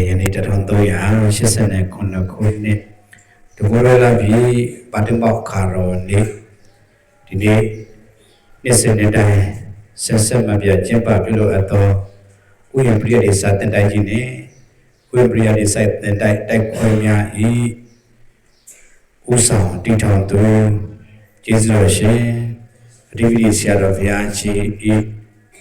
ယနေ့1389ခုနှစ်တဘောရလာပြီပါတမောက်ခါရောနေ့ဒီနေ့နေ့စဉ်နေ့တိုင်းဆက်ဆက်မပြတ်ကျင်းပပြုလုပ်အပ်သောဥယျာဉ်ပရိယတ်စာတင်တိုင်းကြီးနဲ့ဥယျာဉ်ပရိယတ်စာတင်တိုင်းတိုက်ခွဲများဤဥဆောင်တည်ထောင်သူကျေးဇူးတော်ရှင်အဓိပတိဆရာတော်ဘုရားကြီးဤ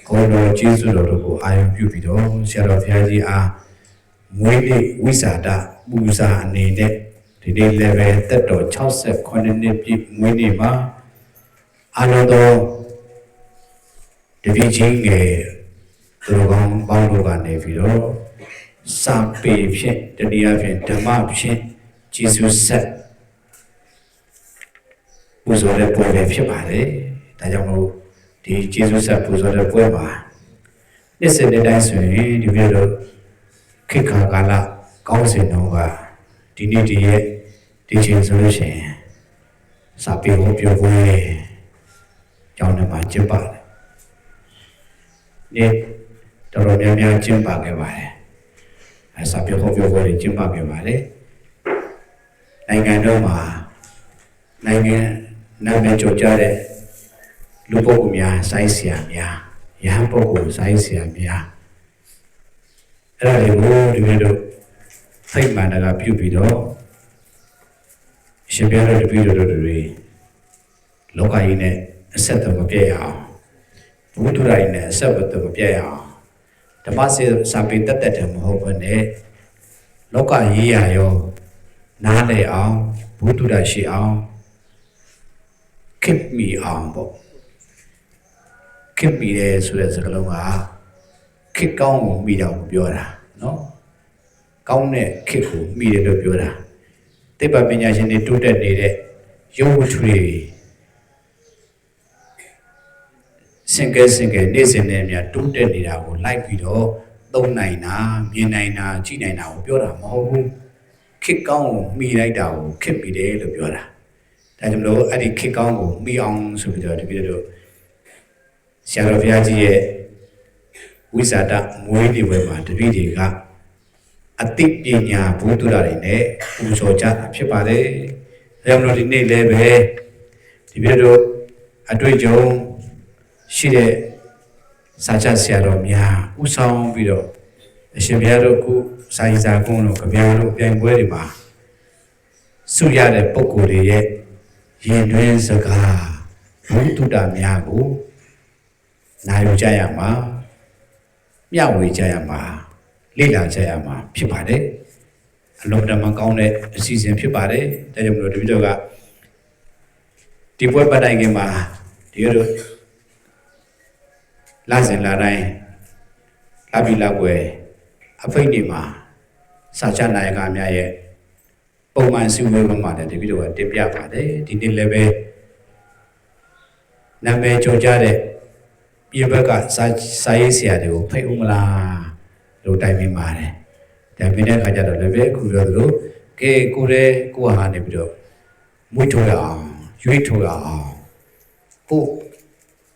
ကိုယ်တော်ကျေးဇူးတော်တို့ကိုအာရုံပြုပြီးတော့ဆရာတော်ဘုရားကြီးအားမွေးနေ့ဝိစာဒပူဇာအနေနဲ့ဒီနေ့လည်းပဲတက်တော်68နှစ်ပြည့်မွေးနေ့မှာအာနန္ဒတပည့်ချင်းငယ်သူတော်ကောင်းပေါင်းတို့ကနေပြီးတော့စာပေဖြင့်တနည်းအားဖြင့်ဓမ္မဖြင့်ကျေးဇူးဆက်ပူဇော်တဲ့ပွဲပဲဖြစ်ပါတယ်ဒါကြောင့်မို့ဒီကျေးဇူးဆက်ပူဇော်တဲ့ပွဲမှာနေ့စဉ်နေ့တိုင်းဆိုရင်ဒီလိုလိုခေတ်ကာလကောင်းစဉ်တော့ကဒီနေ့ဒီရဲ့ဒီချိန်ဆိုလို့ရှိရင်စာပေဟောပြောပွဲကျောင်းထဲမှာကျင်းပတယ်နေ့တော်တော်များများကျင်းပခဲ့ပါတယ်စာပေဟောပြောပွဲတွေကျင်းပခဲ့ပါတယ်နိုင်ငံတော်မှာနိုင်ငံနာမည်ကျော်ကြတဲ့လူပုဂ္ဂိုလ်များစိုင်းဆရာများရဟန်းပုဂ္ဂိုလ်စိုင်းဆရာများအဲ့ဒါတွေကိုဒီလိုစိတ်မှန်တာပြုပြီးတော့ရှင်ပြတော်တပည့်တော်တွေလောကကြီးနဲ့အဆက်တော်မပြတ်ရအောင်ဘုဒ္ဓရာကြီးနဲ့အဆက်တော်မပြတ်ရအောင်ဓမ္မစာပေတတ်တယ်မဟုတ်ဘဲနဲ့လောကရေးရရောနားလည်အောင်ဘုဒ္ဓရာရှိအောင်ခေတ်မီအောင်ပေါ့ခေတ်မီတယ်ဆိုတဲ့စကားလုံးကခေတ်ကောင်းကိုမိတော့ပြောတာနော်ကောင်းတဲ့ခေတ်ကိုမိတယ်လို့ပြောတာသိပ္ပံပညာရှင်တွေတိုးတက်နေတဲ့ရုပ်ဝတ္ထုတွေစင်ကဲနေ့စဉ်နဲ့များတိုးတက်နေတာကိုလိုက်ပြီးတော့သုံးနိုင်တာမြင်နိုင်တာကြည့်နိုင်တာကိုပြောတာမဟုတ်ဘူးခေတ်ကောင်းကိုမိလိုက်တာကိုခေတ်မိတယ်လို့ပြောတာဒါကြောင့်မလို့အဲ့ဒီခေတ်ကောင်းကိုမိအောင်ဆိုပြီးတော့ဒီလိုတို့ဆရာတော်ဘုရားကြီးရဲ့ဝိဇာတမွေးနေ့ပွဲမှာတပည့်တွေကအသိပညာဘုဒ္ဓရာတွေနဲ့ပူဇော်ကြတာဖြစ်ပါတယ်။ဒါကြောင့်မို့ဒီနေ့လည်းပဲဒီပြတို့အတွေ့အကြုံရှိတဲ့စာချဆရာတော်များဥဆောင်ပြီးတော့အရှင်ဘုရားတို့အခုစာရေးစာကုန်းတို့ကြပြတို့ပြိုင်ပွဲတွေမှာဆုရတဲ့ပုဂ္ဂိုလ်တွေရဲ့ရင်တွင်းစကားဘုဒ္ဓတာများကိုနာယူကြရမှာမျှဝေကြရမှာလေ့လာကြရမှာဖြစ်ပါတယ်အလုံးတမကောင်းတဲ့အစီအစဉ်ဖြစ်ပါတယ်ဒါကြောင့်မလို့တပည့်တော်ကဒီပွဲပတ်တိုင်းကမှာဒီလိုလာစဉ်လာတိုင်းလာပြီလာွယ်အဖိတ်နေမှာစာချနိုင်ကများရဲ့ပုံမှန်စုဝေးပွဲမှာတပည့်တော်ကတင်ပြပါတယ်ဒီနေ့လည်းပဲနာမည်ကျော်ကြတဲ့ပြည်ဘက်ကစာရေးဆရာတွေကိုဖိတ်ဦးမလားလို့တိုင်ပင်ပါတယ်တိုင်ပင်တဲ့အခါကျတော့လည်းပဲအခုပြောသလိုကဲကိုဟာနေပြီးတော့မွေးထိုးရအောင်ရွေးထိုးရအောင်ကို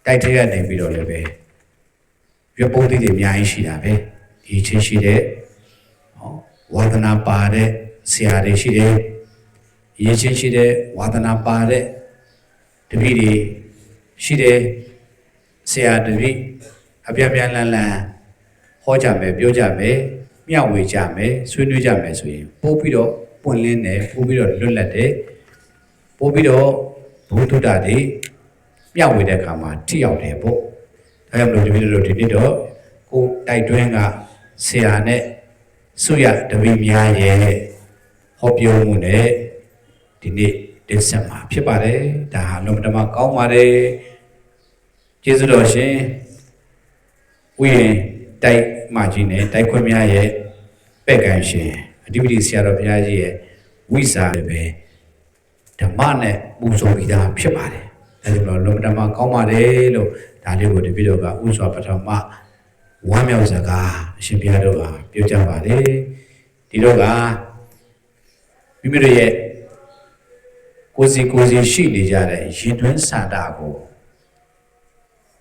တိုက်ထဲကနေပြီးတော့လည်းပဲပြပုံသေးတွေအများကြီးရှိတာပဲဒီချင်းရှိတဲ့ဝါသနာပါတဲ့ဆရာတွေရှိတယ်ရေးချင်းရှိတဲ့ဝါသနာပါတဲ့တပည့်တွေရှိတယ်ဆရာတပည့်အပြပြလန်းလန်းဟောကြမယ်ပြောကြမယ်မျှဝေကြမယ်ဆွေးနွေးကြမယ်ဆိုရင်ပို့ပြီးတော့ပွင့်လင်းတယ်ပို့ပြီးတော့လွတ်လပ်တယ်ပို့ပြီးတော့ဘုဒ္ဓတာတွေမျှဝေတဲ့အခါမှာထိရောက်တယ်ပေါ့ဒါကြောင့်မလို့ဒီလိုဒီနေ့တော့ကိုတိုက်တွင်းကဆရာနဲ့ဆုရတပည့်များရဲ့ဟောပြောမှုနဲ့ဒီနေ့တင်ဆက်မှာဖြစ်ပါတယ်ဒါဟာလုံးဝကောင်းပါတယ်ကျေးဇူးတော်ရှင်ဥယျာဉ်တိုက်မကြီးနဲ့တိုက်ခွင့်များရဲ့ပဲ့ကန်ရှင်အဓိပတိဆရာတော်ဘုရားကြီးရဲ့ ဝိဇာလည်းပဲဓမ္မနဲ့ပူဇော်ပြီးသားဖြစ်ပါတယ်အဲဒီတော့လောကဓမ္မကောင်းပါတယ်လို့ဒါလေးကိုတပည့်တော်ကဥစွာပထမဝမ်းမြောက်စကားအရှင်ဘုရားတို့ကပြောကြပါတယ်ဒီတော့ကမိမိတို့ရဲ့ကိုစီရှိနေကြတဲ့ရင်တွင်းဆန္ဒကို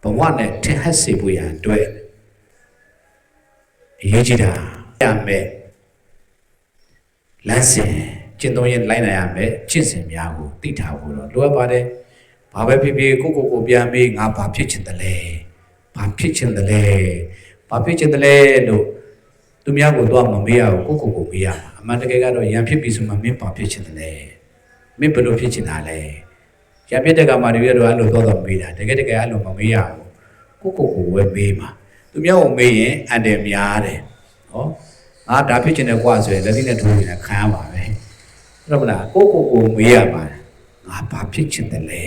ဘဝနဲ့ထင်ဟပ်စေဖို့ရန်အတွက်အရေးကြီးတာရမယ်လမ်းစဉ်ကျင့်သုံးရင်လိုက်နိုင်ရမယ်ကျင့်စဉ်များကိုသိထားဖို့တော့လိုအပ်ပါတယ်ဘာပဲဖြစ်ဖြစ်ကိုပြန်ပြီးငါဘာဖြစ်ချင်တယ်လဲဘာဖြစ်ချင်တယ်လဲဘာဖြစ်ချင်တယ်လဲလို့သူများကိုတော့မမေးရဘူးကိုမေးရမှာအမှန်တကယ်ကတော့ရံဖြစ်ပြီးဆိုမှမင်းဘာဖြစ်ချင်တယ်လဲမင်းဘယ်လိုဖြစ်ချင်တာလဲရံဖြစ်တဲ့ကမှတည်းကတော့အဲ့လိုတော့မေးတာတကယ်အဲ့လိုမမေးရဘူးကိုဝယ်မေးမှာသူများကိုမေးရင်အန်တယ်များတယ်ဟောငါဒါဖြစ်ချင်တယ်ကွာဆိုရင်လက်နဲ့ထိုးနေတာခံရပါပဲဟုတ်မလားကိုမေးရမှာငါဘာဖြစ်ချင်တယ်လဲ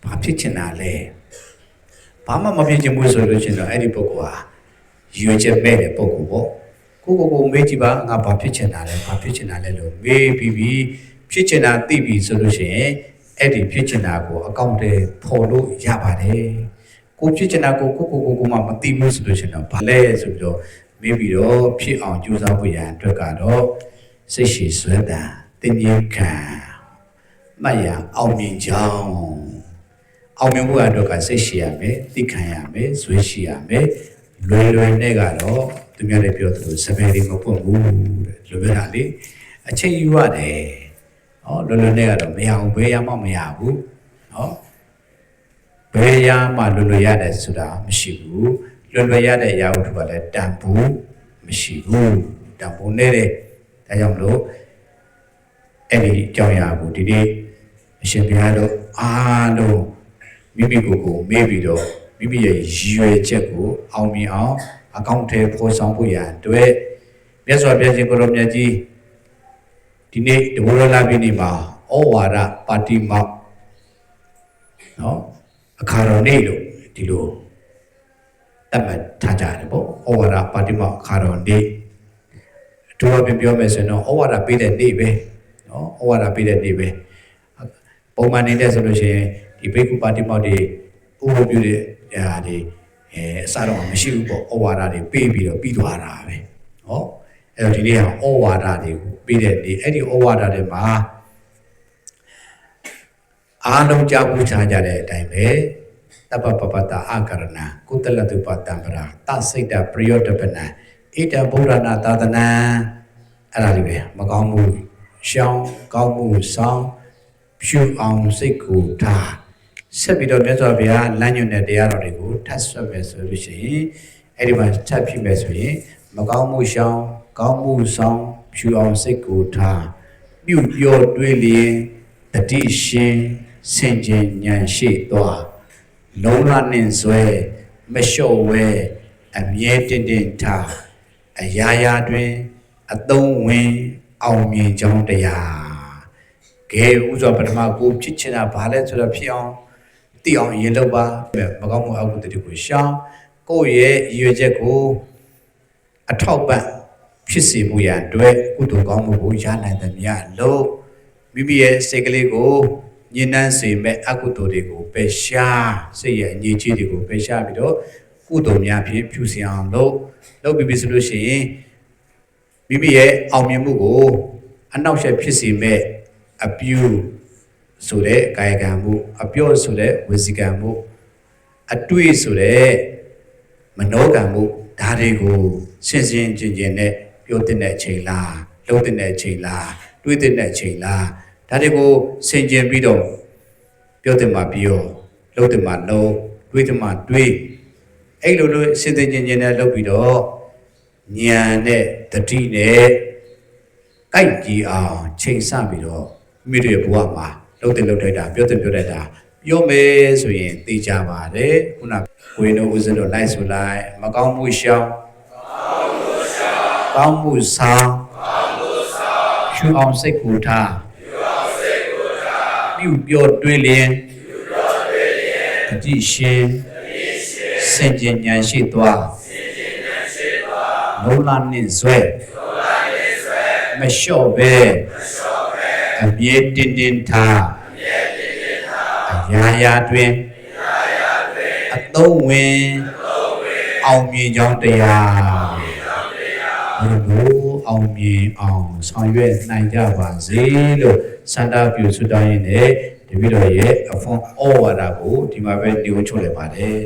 ဘာဖြစ်ချင်တာလဲဘာမှမဖြစ်ချင်ဘူးဆိုလို့ရှိရင်တော့အဲ့ဒီပုဂ္ဂိုလ်ဟာရွေချက်မဲ့တဲ့ပုဂ္ဂိုလ်ပေါ့ကိုမေးကြည့်ပါငါဘာဖြစ်ချင်တာလဲဘာဖြစ်ချင်တာလဲလို့မေးပြီးဖြစ်ချင်တာသိပြီဆိုလို့ရှိရင်အဲ့ဒီဖြစ်ချင်တာကိုအကောင့်ထဲပေါ်လို့ရပါတယ်ကိုဖြစ်ချင်တာကိုမှမသိဘူးဆိုလို့ရှိရင်တော့ဘာလဲဆိုပြီးတော့မေးပြီးတော့ဖြစ်အောင်ကြိုးစားဖို့ရန်အတွက်ကတော့စိတ်ရှိစွဲတာတင်ရင်ခံမှတ်ရအောင်မြင်ကြောင်းအောင်မြင်ဖို့အတွက်ကစိတ်ရှိရမယ်သိခံရမယ်ဇွေးရှိရမယ်လွယ်နဲ့ကတော့သူများလည်းပြောသလိုစပယ်တွေမပွင့်ဘူးတဲ့လွယ်တာလေအချိန်ယူရတယ်ဟောလွယ်နဲ့ကတော့မရဘူးဘယ်ရမှမရဘူးဟောဘယ်ရမှလွယ်ရတယ်ဆိုတာမရှိဘူးလွယ်ရတဲ့ရာဟုကလည်းတန်ဖိုးမရှိဘူးတန်ဖိုးနေတဲ့ဒါကြောင့်မလို့အဲ့ဒီအကြောင်းအရာကိုဒီနေ့အရှင်ဘုရားတို့အားလုံးမိမိကိုမေးပြီးတော့မိမိရဲ့ရည်ရွယ်ချက်ကိုအောင်မြင်အောင်အကောင့်ထဲဖော်ဆောင်ဖို့ရန်အတွက်မြတ်စွာဘုရားရှင်ကိုရောမြတ်ကြီးဒီနေ့တဘောရလာပြီနေမှာဩဝါဒပါတိမောက်နော်အခါတော်နေ့လို့ဒီလိုတတ်မှတ်ထားကြတယ်ပေါ့ဩဝါဒပါတိမောက်အခါတော်နေ့တို့အပြင်ပြောမယ်ဆိုရင်တော့ဩဝါဒပေးတဲ့နေ့ပဲနော်ဩဝါဒပေးတဲ့နေ့ပဲပုံမှန်နေတဲ့ဆိုလို့ရှိရင်ဒီဘိက္ခုပါတိမောက်တွေဥပ္ပပြုတဲ့ဟာတွေအစတော့မရှိဘူးပေါ့ဩဝါဒတွေပေးပြီးတော့ပြီးသွားတာပဲဟောအဲ့တော့ဒီနေ့ကဩဝါဒတွေကိုပေးတဲ့နေ့အဲ့ဒီဩဝါဒတွေမှာအားလုံးကြားပူချကြတဲ့အတိုင်းပဲတပ္ပပပတအာကရဏကုတလတုပတံပရာသစိတ်တပရိယောတပနံဣတဗုဒ္ဓနာသာသနာအဲ့ဒါလေးပဲမကောင်းမှုရှောင်းကောင်းမှုဆောင်ဖြူအောင်စိတ်ကိုထားဆက်ပြီးတော့မြတ်စွာဘုရားလမ်းညွှန်တဲ့တရားတော်တွေကိုထပ်ဆွတ်မယ်ဆိုလို့ရှိရင်အဲ့ဒီမှာထပ်ဖြစ်မယ်ဆိုရင်မကောင်းမှုရှောင်းကောင်းမှုဆောင်ဖြူအောင်စိတ်ကိုထားပြုပြောတွေးလျင်တတိရှင်ဆင်ခြင်ဉာဏ်ရှိသွားလုံးလနှင့်ဆွဲမလျှော့ဝဲအမြဲတင်းထားအရာရာတွင်အသုံးဝင်အောင်မြင်ကြောင်းတရားကဲဥစွာပထမကိုဖြစ်ချင်တာဘာလဲဆိုတော့ဖြစ်အောင်သိအောင်ရင်လုပ်ပါမကောင်းမှုအကုသိုလ်တွေကိုရှောင်ကိုယ့်ရဲ့ရည်ရွယ်ချက်ကိုအထောက်ပံ့ဖြစ်စေမှုရန်အတွက်ကုသိုလ်ကောင်းမှုကိုရနိုင်သမျှလို့မိမိရဲ့စိတ်ကလေးကိုညှဉ်းနှံစေမဲ့အကုသိုလ်တွေကိုပယ်ရှားစိတ်ရဲ့အငြိကြီးတွေကိုပယ်ရှားပြီးတော့ကုသိုလ်များဖြင့်ဖြူစင်အောင်လုပ်ပြီးပြီဆိုလို့ရှိရင်မိမိရဲ့အောင်မြင်မှုကိုအနောက်ရှက်ဖြစ်စေမဲ့အပြုဆိုတဲ့ကာယကံမှုအပြော့ဆိုတဲ့ဝစီကံမှုအတွေ့ဆိုတဲ့မနောကံမှုဒါတွေကိုရှင်းကျင်နဲ့ပြောတဲ့အချိန်လားလုပ်တဲ့အချိန်လားတွေးတဲ့အချိန်လားဒါတွေကိုဆင်ခြင်ပြီးတော့ပြောတဲ့မှာပြောလုပ်တဲ့မှာလုပ်တွေးတဲ့မှာတွေးအဲ့လိုရှင်းကျင်နဲ့လုပ်ပြီးတော့ဉာဏ်နဲ့တတိနဲ့ကိုက်ကြည့်အောင်ချိန်ဆပြီးတော့မိတို့ရဲ့ဘဝမှာလုပ်တဲ့လုပ်ထိုက်တာပြောတဲ့ပြောတတ်တာပြောမယ်ဆိုရင်သိကြပါတယ်ခုနကိုရင်တို့ဦးဇင်းတို့လိုက်ဆိုလိုက်မကောင်းမှုရှောင်ကောင်းမှုဆောင်ရှုအောင်စိတ်ကိုထားပြုပြောတွေးလျင်တတိရှင်စင်ကြင်ဉာဏ်ရှိသွားလုံးလနှင့်ဇွဲမ မလျှော့ပဲအမြဲတင်းတင်းထားအရာရာတွင်အသုံးဝင်အောင်မြင်ကြောင်းတရားဘုအောင်မြင်အောင်ဆောင်ရွက်နိုင်ကြပါစေလို့စန္ဒပြုဆုတောင်းရင်းနဲ့တပည့်တော်ရဲ့အဖွန်ဩဝါဒကိုဒီမှာပဲညွှန်ချုပ်လိုက်ပါတယ်